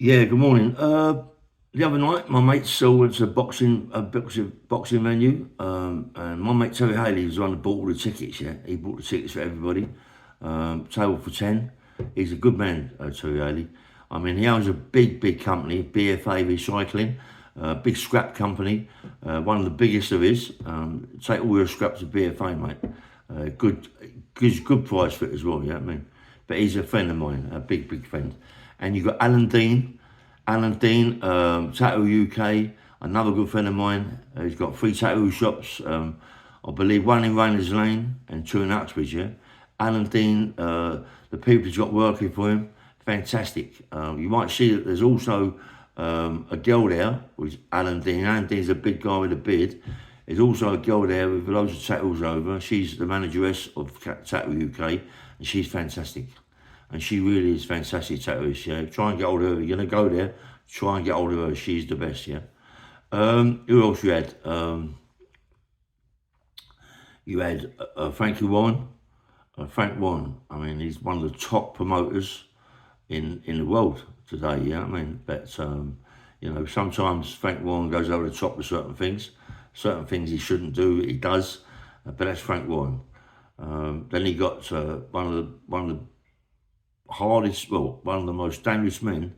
Yeah, good morning. The other night, my mate Saul went to a boxing venue, and my mate Terry Haley was the one that bought all the tickets. Yeah, he bought the tickets for everybody. Table for 10. He's a good man, Terry Haley. I mean, he owns a big company, BFA Recycling, big scrap company, one of the biggest there is. Take all your scraps to BFA, mate. Good price for it as well. Yeah, I mean, but he's a friend of mine, a big friend. And you've got Alan Dean, Tattoo UK, another good friend of mine. He's got three tattoo shops, I believe one in Rayners Lane and two in Uxbridge. Yeah, Alan Dean, the people he's got working for him, fantastic. You might see that there's also a girl there with Alan Dean. Alan Dean's a big guy with a beard. There's also a girl there with loads of tattoos over. She's the manageress of Tattoo UK, and she's fantastic. And she really is fantastic tattooist. Yeah, try and get hold of her. You're gonna go there. Try and get hold of her. She's the best. Yeah. Who else you had? You had Frankie Warren. Frank Warren. I mean, he's one of the top promoters in the world today. Yeah, I mean, but sometimes Frank Warren goes over the top with certain things. Certain things he shouldn't do, he does. But that's Frank Warren. Then he got one of the hardest, well, one of the most dangerous men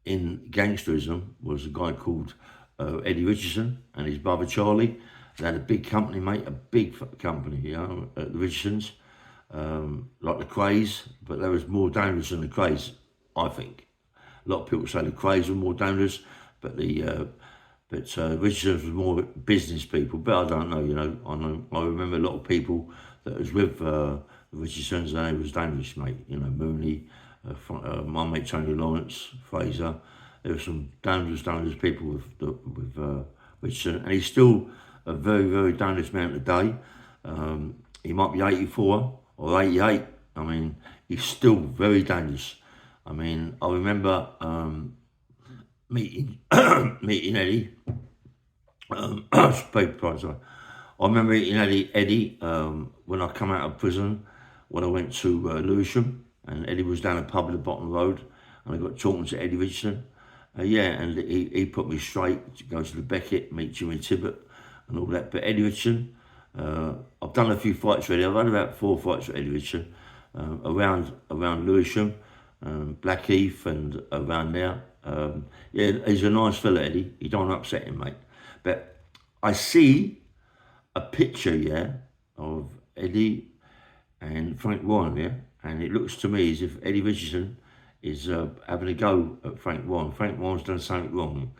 in gangsterism was a guy called Eddie Richardson and his brother Charlie. They had a big company, mate, a big company, at the Richardsons, like the Craze, but they was more dangerous than the Craze, I think. A lot of people say the Craze were more dangerous, but Richardsons was more business people. But I don't know, I remember a lot of people that was with the Richardson's, and it was dangerous, mate. Mooney, my mate Tony Lawrence, Fraser. There were some dangerous people with Richardson, and he's still a very dangerous man today. He might be 84 or 88. I mean, he's still very dangerous. I mean, I remember meeting meeting Eddie. Sorry. I remember meeting Eddie when I come out of prison, when I went to Lewisham, and Eddie was down a pub at the bottom of the road, and I got talking to Eddie Richardson. And he put me straight to go to the Beckett, meet Jimmy Tibbet, and all that. But Eddie Richardson, I've done a few fights with Eddie. I've had about 4 fights with Eddie Richardson around Lewisham, Blackheath, and around there. He's a nice fella, Eddie. You don't upset him, mate. But I see a picture, of Eddie and Frank Warren, and it looks to me as if Eddie Richardson is having a go at Frank Warren. Frank Warren's done something wrong.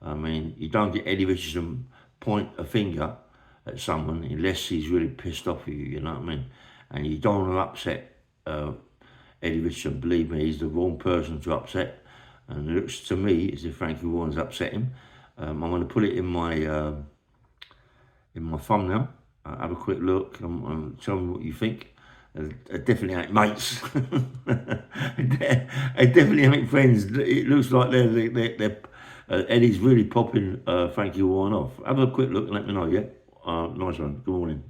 I mean, you don't get Eddie Richardson point a finger at someone unless he's really pissed off with you, you know what I mean? And you don't want to upset Eddie Richardson. Believe me, he's the wrong person to upset. And it looks to me as if Frankie Warren's upset him. I'm going to put it in my thumbnail. Have a quick look and tell me what you think. Definitely ain't mates. They definitely ain't friends. It looks like they're Eddie's really popping Frankie Warren off. Have a quick look and let me know, yeah? Nice one. Good morning.